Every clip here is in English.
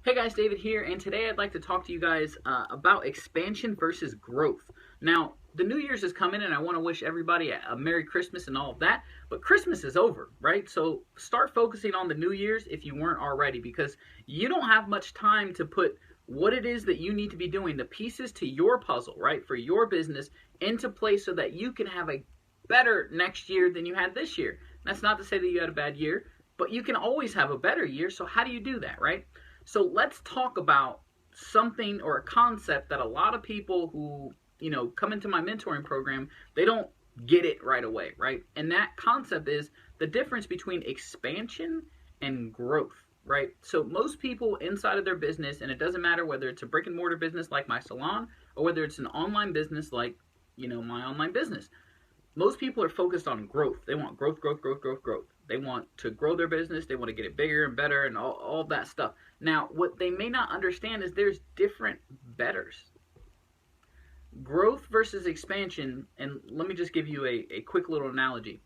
Hey guys, David here, and today I'd like to talk to you guys about expansion versus growth. Now, the New Year's is coming, and I want to wish everybody a Merry Christmas and all of that, but Christmas is over, right? So start focusing on the New Year's if you weren't already, because you don't have much time to put what it is that you need to be doing, the pieces to your puzzle, right, for your business into place so that you can have a better next year than you had this year. That's not to say that you had a bad year, but you can always have a better year, so how do you do that, right? So let's talk about something or a concept that a lot of people who, come into my mentoring program, they don't get it right away, right? And that concept is the difference between expansion and growth, right? So most people inside of their business, and it doesn't matter whether it's a brick and mortar business like my salon or whether it's an online business like, my online business, most people are focused on growth. They want growth, growth, growth, growth, growth. They want to grow their business. They want to get it bigger and better and all that stuff. Now, what they may not understand is there's different betters. Growth versus expansion, and let me just give you a quick little analogy.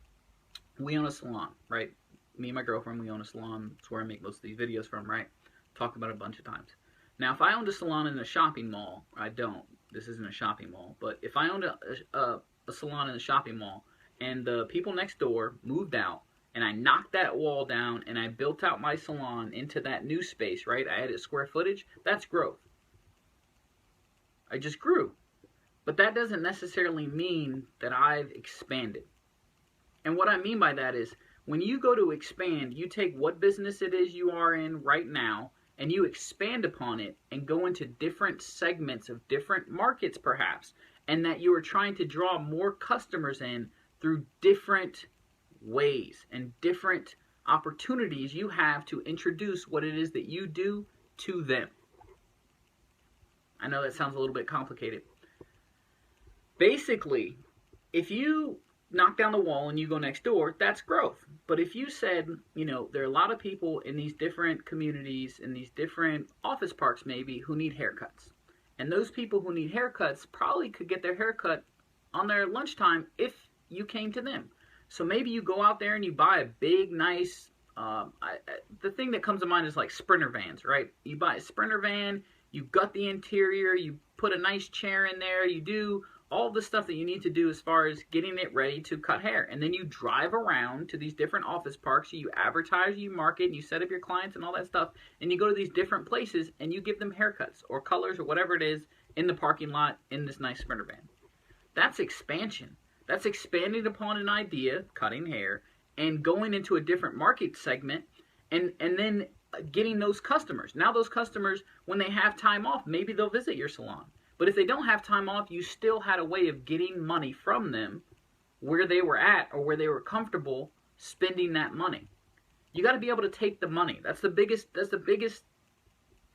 We own a salon, right? Me and my girlfriend, we own a salon. That's where I make most of these videos from, right? Talked about it a bunch of times. Now, if I owned a salon in a shopping mall, I don't. This isn't a shopping mall. But if I owned a salon in a shopping mall and the people next door moved out, and I knocked that wall down and I built out my salon into that new space, right? I added square footage. That's growth. I just grew. But that doesn't necessarily mean that I've expanded. And what I mean by that is when you go to expand, you take what business it is you are in right now and you expand upon it and go into different segments of different markets perhaps, and that you are trying to draw more customers in through different ways and different opportunities you have to introduce what it is that you do to them. I know that sounds a little bit complicated. Basically, if you knock down the wall and you go next door, that's growth. But if you said, there are a lot of people in these different communities, in these different office parks maybe, who need haircuts. And those people who need haircuts probably could get their haircut on their lunchtime if you came to them. So maybe you go out there and you buy a big, nice, the thing that comes to mind is like Sprinter vans, right? You buy a Sprinter van, you gut the interior, you put a nice chair in there, you do all the stuff that you need to do as far as getting it ready to cut hair. And then you drive around to these different office parks, you advertise, you market, and you set up your clients and all that stuff. And you go to these different places and you give them haircuts or colors or whatever it is in the parking lot in this nice Sprinter van. That's expansion. That's expanding upon an idea, cutting hair, and going into a different market segment and then getting those customers. Now those customers, when they have time off, maybe they'll visit your salon. But if they don't have time off, you still had a way of getting money from them where they were at or where they were comfortable spending that money. You got to be able to take the money. That's the biggest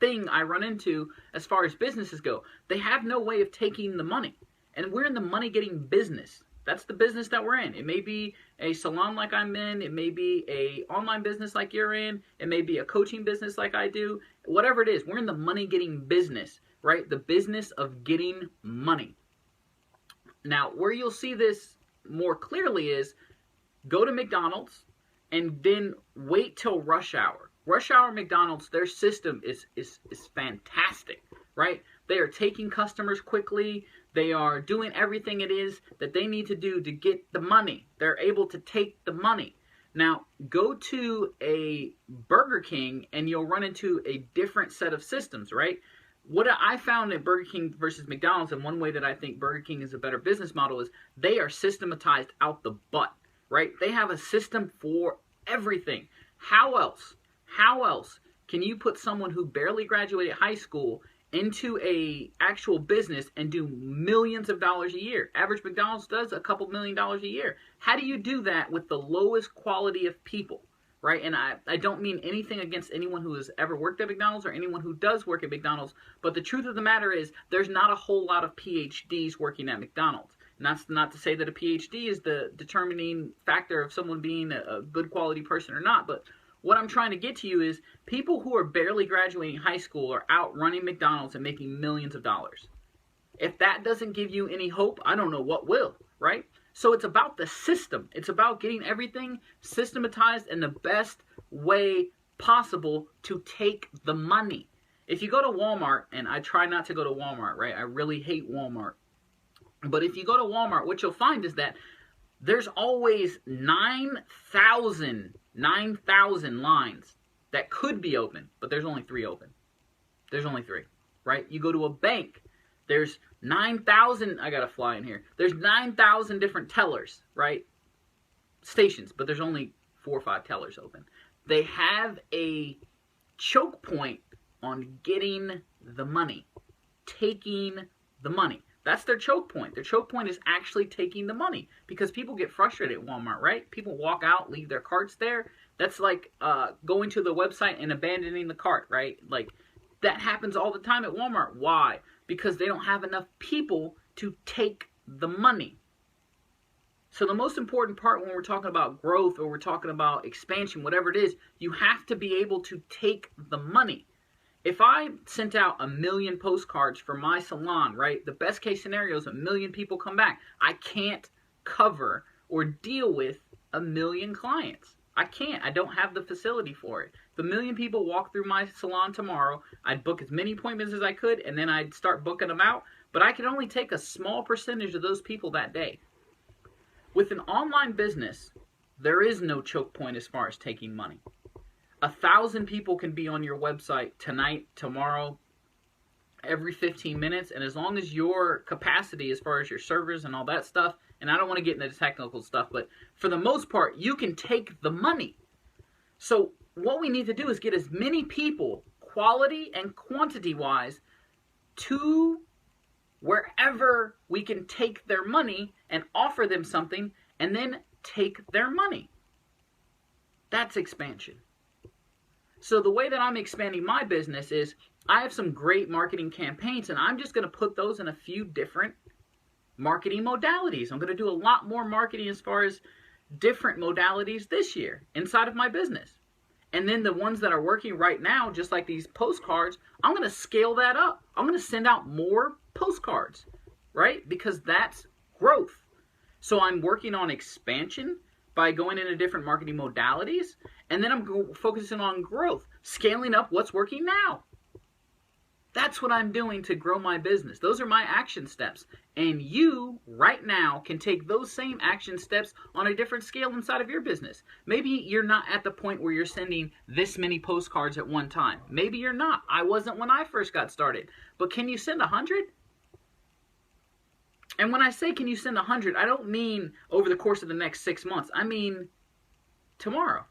thing I run into as far as businesses go. They have no way of taking the money. And we're in the money-getting business. That's the business that we're in. It may be a salon like I'm in. It may be an online business like you're in. It may be a coaching business like I do. Whatever it is, we're in the money-getting business, right? The business of getting money. Now, where you'll see this more clearly is go to McDonald's and then wait till rush hour. Rush hour McDonald's, their system is fantastic, right? They are taking customers quickly. They are doing everything it is that they need to do to get the money. They're able to take the money. Now, go to a Burger King and you'll run into a different set of systems, right? What I found at Burger King versus McDonald's, and one way that I think Burger King is a better business model, is they are systematized out the butt, right? They have a system for everything. How else can you put someone who barely graduated high school into a actual business and do millions of dollars a year? Average McDonald's does a couple $1 million a year. How do you do that with the lowest quality of people, right? And I don't mean anything against anyone who has ever worked at McDonald's or anyone who does work at McDonald's, but the truth of the matter is there's not a whole lot of PhDs working at McDonald's. And that's not to say that a PhD is the determining factor of someone being a good quality person or not, but what I'm trying to get to you is people who are barely graduating high school are out running McDonald's and making millions of dollars. If that doesn't give you any hope, I don't know what will, right? So it's about the system. It's about getting everything systematized in the best way possible to take the money. If you go to Walmart, and I try not to go to Walmart, right? I really hate Walmart. But if you go to Walmart, what you'll find is that there's always 9,000 lines that could be open, but there's only 3 open. There's only 3, right? You go to a bank, there's 9,000, I gotta fly in here. There's 9,000 different tellers, right? Stations, but there's only 4 or 5 tellers open. They have a choke point on getting the money, taking the money. That's their choke point. Their choke point is actually taking the money, because people get frustrated at Walmart, right? People walk out, leave their carts there. That's like going to the website and abandoning the cart, right? Like, that happens all the time at Walmart. Why? Because they don't have enough people to take the money. So the most important part when we're talking about growth or we're talking about expansion, whatever it is, you have to be able to take the money. If I sent out 1 million postcards for my salon, right, the best case scenario is 1 million people come back. I can't cover or deal with 1 million clients. I can't. I don't have the facility for it. If 1 million people walk through my salon tomorrow, I'd book as many appointments as I could, and then I'd start booking them out. But I can only take a small percentage of those people that day. With an online business, there is no choke point as far as taking money. 1,000 people can be on your website tonight, tomorrow, every 15 minutes. And as long as your capacity as far as your servers and all that stuff, and I don't want to get into the technical stuff, but for the most part, you can take the money. So what we need to do is get as many people, quality and quantity-wise, to wherever we can take their money and offer them something and then take their money. That's expansion. So the way that I'm expanding my business is I have some great marketing campaigns, and I'm just going to put those in a few different marketing modalities. I'm going to do a lot more marketing as far as different modalities this year inside of my business. And then the ones that are working right now, just like these postcards, I'm going to scale that up. I'm going to send out more postcards, right? Because that's growth. So I'm working on expansion by going into different marketing modalities, and then I'm focusing on growth, scaling up what's working now. That's what I'm doing to grow my business. Those are my action steps. And you, right now, can take those same action steps on a different scale inside of your business. Maybe you're not at the point where you're sending this many postcards at one time. Maybe you're not. I wasn't when I first got started. But can you send 100? And when I say can you send 100, I don't mean over the course of the next 6 months. I mean tomorrow.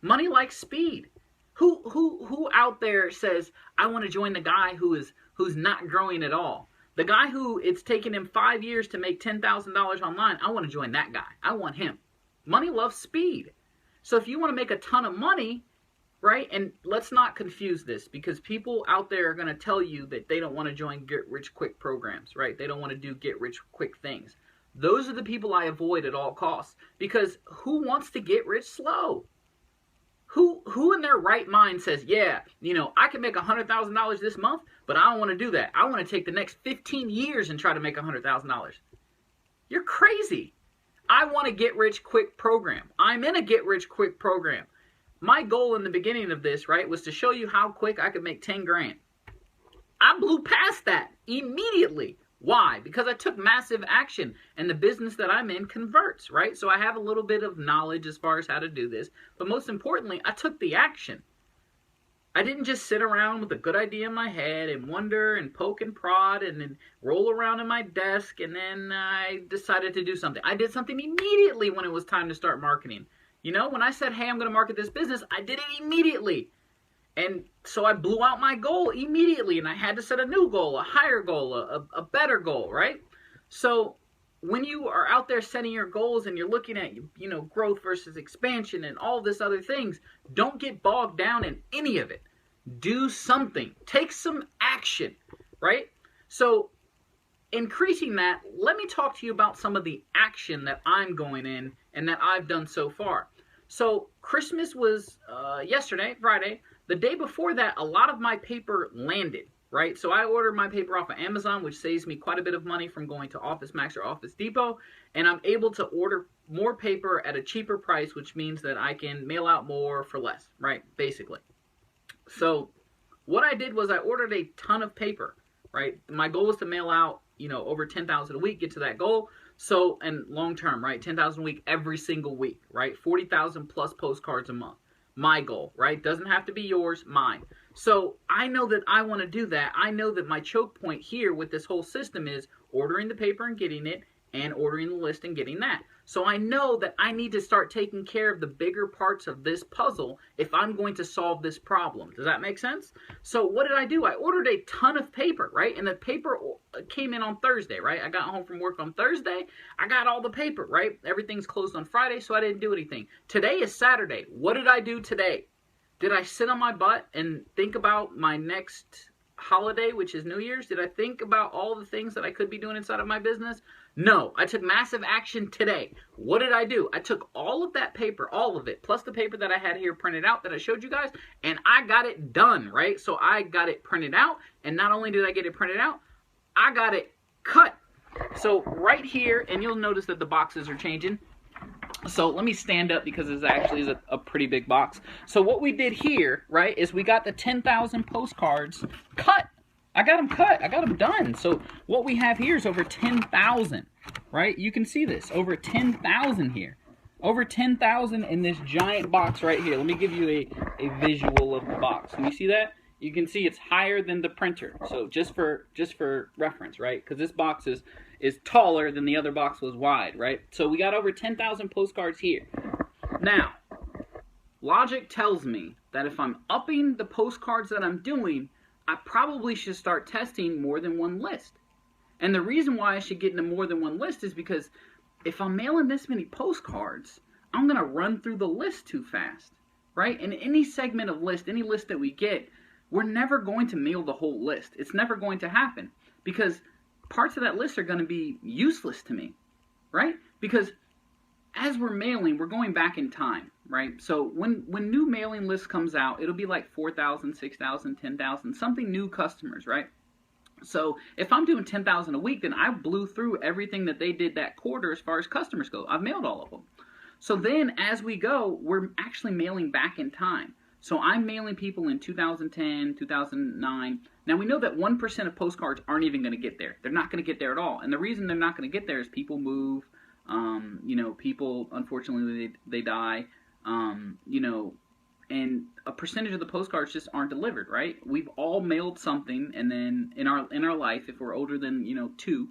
Money likes speed. Who out there says, I want to join the guy who's not growing at all? The guy who it's taken him 5 years to make $10,000 online, I want to join that guy. I want him. Money loves speed. So if you want to make a ton of money, right? And let's not confuse this, because people out there are going to tell you that they don't want to join get-rich-quick programs, right? They don't want to do get-rich-quick things. Those are the people I avoid at all costs, because who wants to get rich slow? Who in their right mind says, yeah, I can make $100,000 this month, but I don't want to do that. I want to take the next 15 years and try to make $100,000. You're crazy. I want a get-rich-quick program. I'm in a get-rich-quick program. My goal in the beginning of this, right, was to show you how quick I could make 10 grand. I blew past that immediately. Why? Because I took massive action, and the business that I'm in converts, right? So I have a little bit of knowledge as far as how to do this, but most importantly, I took the action. I didn't just sit around with a good idea in my head and wonder and poke and prod and then roll around in my desk, and then I decided to do something. I did something immediately when it was time to start marketing. When I said, hey, I'm going to market this business, I did it immediately. And so I blew out my goal immediately, and I had to set a new goal, a higher goal, a better goal, right? So when you are out there setting your goals and you're looking at, growth versus expansion and all this other things, don't get bogged down in any of it. Do something. Take some action, right? So increasing that, let me talk to you about some of the action that I'm going in and that I've done so far. So Christmas was yesterday, Friday. The day before that, a lot of my paper landed, right? So I ordered my paper off of Amazon, which saves me quite a bit of money from going to Office Max or Office Depot. And I'm able to order more paper at a cheaper price, which means that I can mail out more for less, right? Basically. So What I did was I ordered a ton of paper, right? My goal was to mail out, over 10,000 a week, get to that goal. So, and long term, right? 10,000 a week every single week, right? 40,000 plus postcards a month. My goal, right? Doesn't have to be yours, mine. So I know that I want to do that. I know that my choke point here with this whole system is ordering the paper and getting it, and ordering the list and getting that. So I know that I need to start taking care of the bigger parts of this puzzle if I'm going to solve this problem. Does that make sense? So what did I do? I ordered a ton of paper, right? And the paper came in on Thursday, right? I got home from work on Thursday. I got all the paper, right? Everything's closed on Friday, so I didn't do anything. Today is Saturday. What did I do today? Did I sit on my butt and think about my next holiday, which is New Year's? Did I think about all the things that I could be doing inside of my business? No, I took massive action today. What did I do? I took all of that paper, all of it, plus the paper that I had here printed out that I showed you guys, and I got it done, right? So I got it printed out, and not only did I get it printed out, I got it cut. So right here, and you'll notice that the boxes are changing. So let me stand up because this actually is a pretty big box. So what we did here, right, is we got the 10,000 postcards cut. I got them cut. I got them done. So what we have here is over 10,000, right? You can see this. Over 10,000 here. Over 10,000 in this giant box right here. Let me give you a visual of the box. Can you see that? You can see it's higher than the printer. So just for reference, right? Because this box is taller than the other box was wide, right? So we got over 10,000 postcards here. Now, logic tells me that if I'm upping the postcards that I'm doing, I probably should start testing more than one list. And the reason why I should get into more than one list is because if I'm mailing this many postcards, I'm going to run through the list too fast, right? And any segment of list, any list that we get, we're never going to mail the whole list. It's never going to happen because parts of that list are going to be useless to me, right? Because as we're mailing, we're going back in time, right? So when new mailing list comes out, it'll be like 4,000, 6,000, 10,000, something new customers, right? So if I'm doing 10,000 a week, then I blew through everything that they did that quarter as far as customers go. I've mailed all of them. So then as we go, we're actually mailing back in time. So I'm mailing people in 2010, 2009. Now we know that 1% of postcards aren't even going to get there. They're not going to get there at all. And the reason they're not going to get there is people move, people, unfortunately, they die, and a percentage of the postcards just aren't delivered, right? We've all mailed something, and then in our life, if we're older than, 2,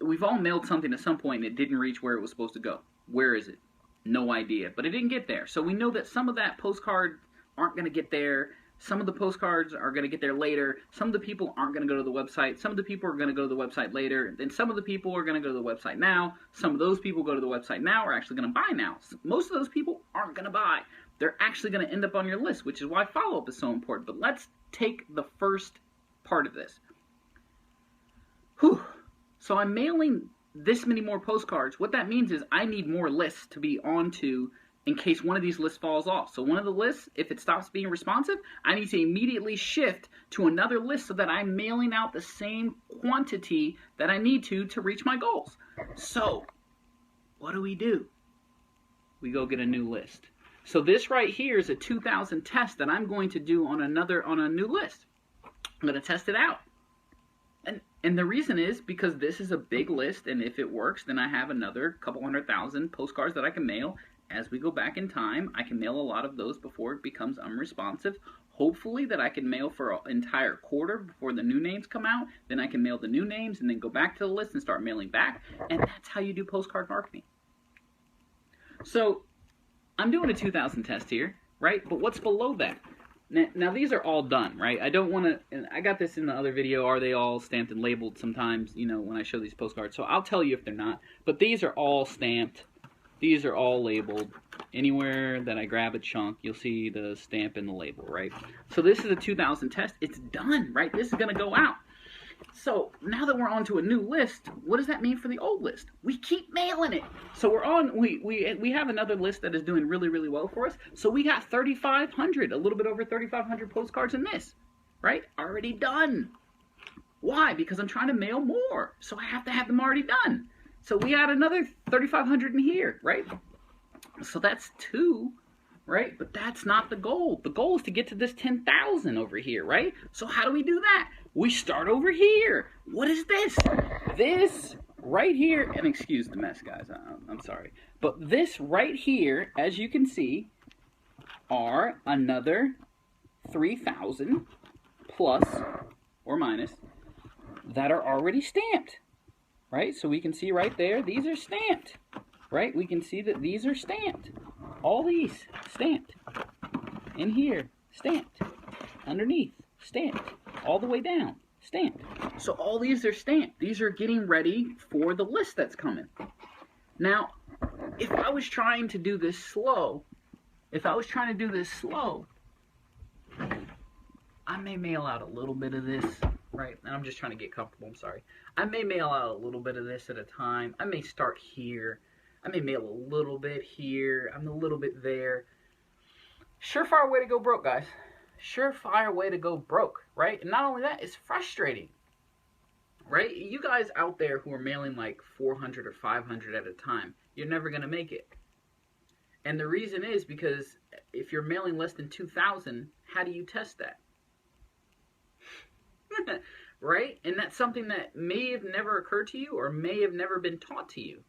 we've all mailed something at some point and it didn't reach where it was supposed to go. Where is it? No idea, but it didn't get there. So we know that some of that postcard aren't going to get there. Some of the postcards are going to get there later. Some of the people aren't going to go to the website. Some of the people are going to go to the website later. Then some of the people are going to go to the website now. Some of those people go to the website now are actually going to buy now. Most of those people aren't going to buy. They're actually going to end up on your list, which is why follow-up is so important. But let's take the first part of this. So I'm mailing this many more postcards. What that means is I need more lists to be onto in case one of these lists falls off. So one of the lists, if it stops being responsive, I need to immediately shift to another list so that I'm mailing out the same quantity that I need to reach my goals. So what do? We go get a new list. So this right here is a 2,000 test that I'm going to do on a new list. I'm going to test it out. And the reason is because this is a big list, and if it works, then I have another couple 100,000 postcards that I can mail. As we go back in time, I can mail a lot of those before it becomes unresponsive. Hopefully that I can mail for an entire quarter before the new names come out. Then I can mail the new names and then go back to the list and start mailing back. And that's how you do postcard marketing. So I'm doing a 2,000 test here, right? But what's below that? Now these are all done, right? I don't want to, and I got this in the other video, are they all stamped and labeled sometimes, when I show these postcards. So I'll tell you if they're not. But these are all stamped. These are all labeled. Anywhere that I grab a chunk, you'll see the stamp and the label, right? So this is a 2,000 test. It's done, right? This is going to go out. So now that we're on to a new list, what does that mean for the old list? We keep mailing it. So we're on, we have another list that is doing really, really well for us. So we got 3,500, a little bit over 3,500 postcards in this, right? Already done. Why? Because I'm trying to mail more. So I have to have them already done. So we add another 3,500 in here, right? So that's 2 right? But that's not the goal. The goal is to get to this 10,000 over here, right? So how do we do that? We start over here. What is this? This right here, and excuse the mess, guys. I'm sorry. But this right here, as you can see, are another 3,000 plus or minus that are already stamped, right? So we can see right there, these are stamped, right? We can see that these are stamped. All these stamped. In here, stamped. Underneath, stamped. All the way down, stamped. So all these are stamped. These are getting ready for the list that's coming. Now, if I was trying to do this slow, I may mail out a little bit of this, right? And I'm just trying to get comfortable, I'm sorry. I may mail out a little bit of this at a time. I may start here. I may mail a little bit here. I'm a little bit there. Surefire way to go broke, guys. Surefire way to go broke, right? And not only that, it's frustrating, right? You guys out there who are mailing like 400 or 500 at a time, you're never going to make it. And the reason is because if you're mailing less than 2,000, how do you test that? Right? And that's something that may have never occurred to you or may have never been taught to you.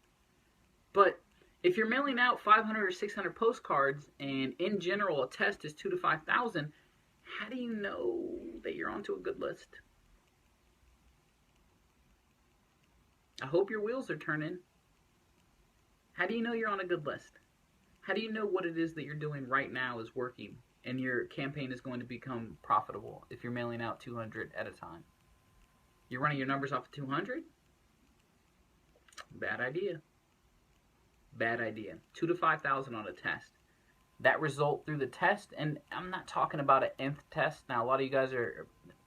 But if you're mailing out 500 or 600 postcards and in general a test is 2,000 to 5,000, how do you know that you're onto a good list? I hope your wheels are turning. How do you know you're on a good list? How do you know what it is that you're doing right now is working and your campaign is going to become profitable if you're mailing out 200 at a time? You're running your numbers off of 200? Bad idea. Bad idea. 2,000 to 5,000 on a test. That result through the test, and I'm not talking about an nth test. Now,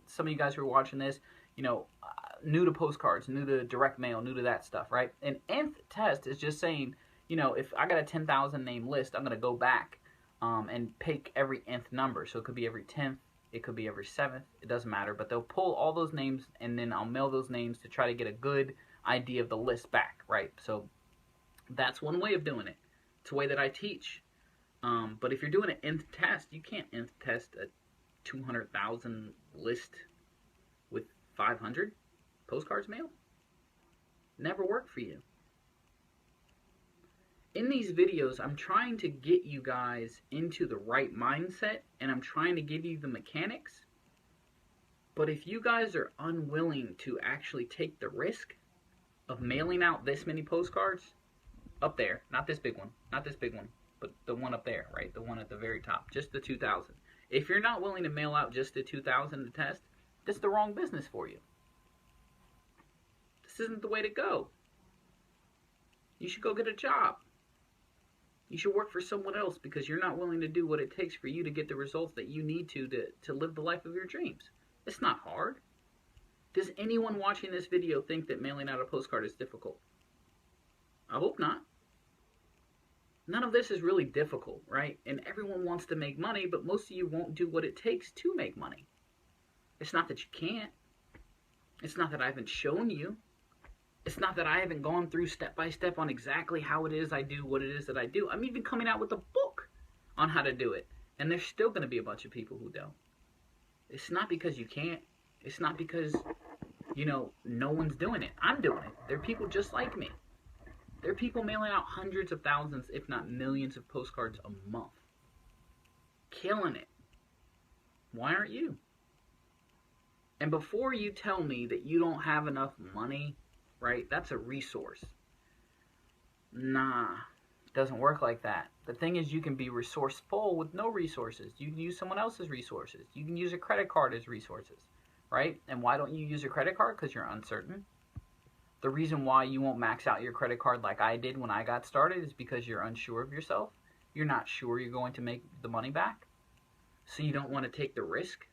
some of you guys who are watching this, new to postcards, new to direct mail, new to that stuff, right? An nth test is just saying, if I got a 10,000 name list, I'm going to go back and pick every nth number. So it could be every 10th, it could be every 7th, it doesn't matter. But they'll pull all those names, and then I'll mail those names to try to get a good idea of the list back, right? So that's one way of doing it. It's a way that I teach. But if you're doing an nth test, you can't nth test a 200,000 list with 500 postcards mailed. Never work for you. In these videos, I'm trying to get you guys into the right mindset, and I'm trying to give you the mechanics. But if you guys are unwilling to actually take the risk of mailing out this many postcards, up there, not this big one, but the one up there, right? The one at the very top, just the 2,000. If you're not willing to mail out just the 2,000 to test, this is the wrong business for you. This isn't the way to go. You should go get a job. You should work for someone else because you're not willing to do what it takes for you to get the results that you need to live the life of your dreams. It's not hard. Does anyone watching this video think that mailing out a postcard is difficult? I hope not. None of this is really difficult, right? And everyone wants to make money, but most of you won't do what it takes to make money. It's not that you can't. It's not that I haven't shown you. It's not that I haven't gone through step by step on exactly how it is I do what it is that I do. I'm even coming out with a book on how to do it. And there's still going to be a bunch of people who don't. It's not because you can't. It's not because, no one's doing it. I'm doing it. There are people just like me. There are people mailing out hundreds of thousands, if not millions of postcards a month. Killing it. Why aren't you? And before you tell me that you don't have enough money, right, that's a resource. Nah, it doesn't work like that. The thing is, you can be resourceful with no resources. You can use someone else's resources. You can use a credit card as resources, right? And why don't you use a credit card? Because you're uncertain. The reason why you won't max out your credit card like I did when I got started is because you're unsure of yourself. You're not sure you're going to make the money back. So you don't want to take the risk.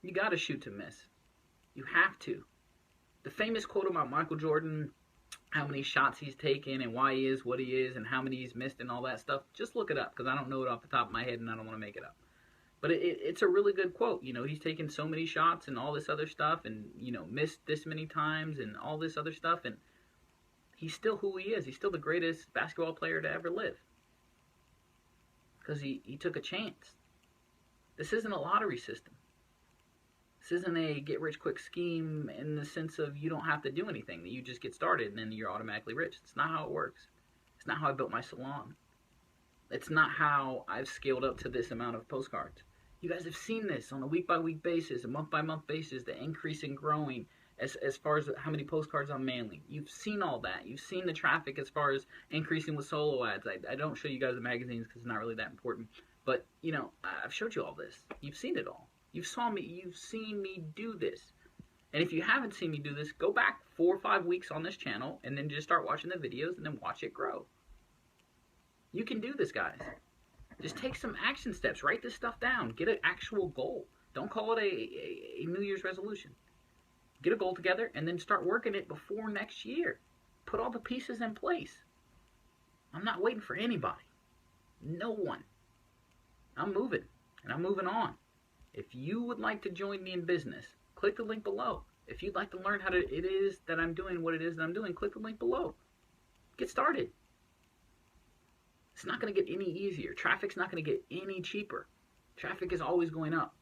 You got to shoot to miss. You have to. The famous quote about Michael Jordan, how many shots he's taken and why he is what he is and how many he's missed and all that stuff, just look it up because I don't know it off the top of my head and I don't want to make it up. But it's a really good quote. He's taken so many shots and all this other stuff and, missed this many times and all this other stuff. And he's still who he is. He's still the greatest basketball player to ever live. because he took a chance. This isn't a lottery system. This isn't a get-rich-quick scheme in the sense of you don't have to do anything, that you just get started and then you're automatically rich. It's not how it works. It's not how I built my salon. It's not how I've scaled up to this amount of postcards. You guys have seen this on a week-by-week basis, a month-by-month basis, the increase in growing as far as how many postcards I'm mailing. You've seen all that. You've seen the traffic as far as increasing with solo ads. I don't show you guys the magazines because it's not really that important. But, you know, I've showed you all this. You've seen it all. You've seen me do this. And if you haven't seen me do this, go back 4 or 5 weeks on this channel and then just start watching the videos and then watch it grow. You can do this, guys. Just take some action steps. Write this stuff down. Get an actual goal. Don't call it a New Year's resolution. Get a goal together and then start working it before next year. Put all the pieces in place. I'm not waiting for anybody. No one. I'm moving, and I'm moving on. If you would like to join me in business, click the link below. If you'd like to learn how it is that I'm doing what it is that I'm doing, click the link below. Get started. It's not going to get any easier. Traffic's not going to get any cheaper. Traffic is always going up.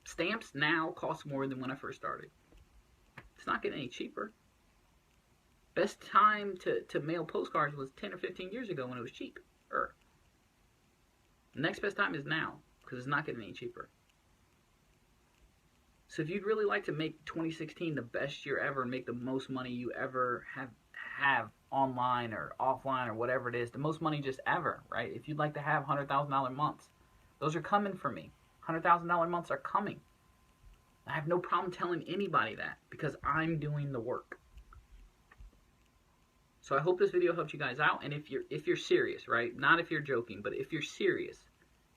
Stamps now cost more than when I first started. It's not getting any cheaper. Best time to mail postcards was 10 or 15 years ago when it was cheaper. The next best time is now, because it's not getting any cheaper. So if you'd really like to make 2016 the best year ever and make the most money you ever have online or offline or whatever it is, the most money just ever, right? If you'd like to have $100,000 months, those are coming for me. $100,000 months are coming. I have no problem telling anybody that because I'm doing the work. So I hope this video helped you guys out. And if you're serious, right? Not if you're joking, but if you're serious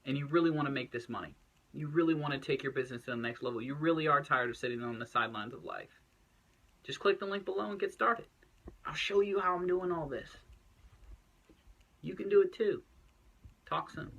and you really want to make this money, you really want to take your business to the next level, you really are tired of sitting on the sidelines of life, just click the link below and get started. I'll show you how I'm doing all this. You can do it too. Talk soon.